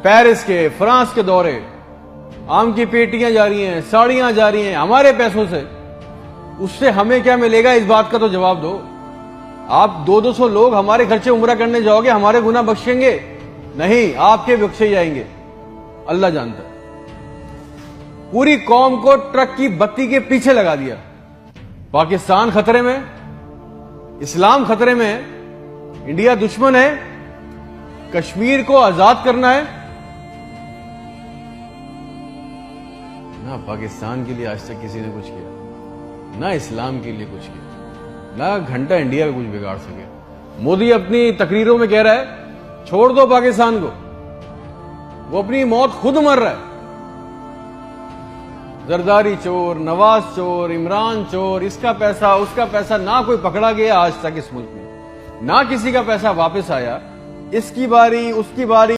Paris کے، France کے دورے، آم کی پیٹیاں جا رہی ہیں، ساڑیاں جا رہی ہیں ہمارے پیسوں سے، اس سے ہمیں کیا ملے گا؟ اس بات کا تو جواب دو۔ آپ 200 لوگ ہمارے گھر سے عمرہ کرنے جاؤ گے، ہمارے گناہ بخشیں گے؟ نہیں، آپ کے بخشے جائیں گے، اللہ جانتا ہے۔ پوری قوم کو ٹرک کی بتی کے پیچھے لگا دیا۔ پاکستان خطرے میں، اسلام خطرے میں ہے، انڈیا دشمن ہے، کشمیر کو آزاد کرنا ہے۔ نہ پاکستان کے لیے آج تک کسی نے کچھ کیا، نہ اسلام کے لیے کچھ کیا، نہ گھنٹہ انڈیا میں کچھ بگاڑ سکے۔ مودی اپنی تقریروں میں کہہ رہا ہے چھوڑ دو پاکستان کو، وہ اپنی موت خود مر رہا ہے۔ زرداری چور، نواز چور، عمران چور، اس کا پیسہ اس کا پیسہ، نہ کوئی پکڑا گیا آج تک اس ملک میں، نہ کسی کا پیسہ واپس آیا۔ اس کی باری، اس کی باری۔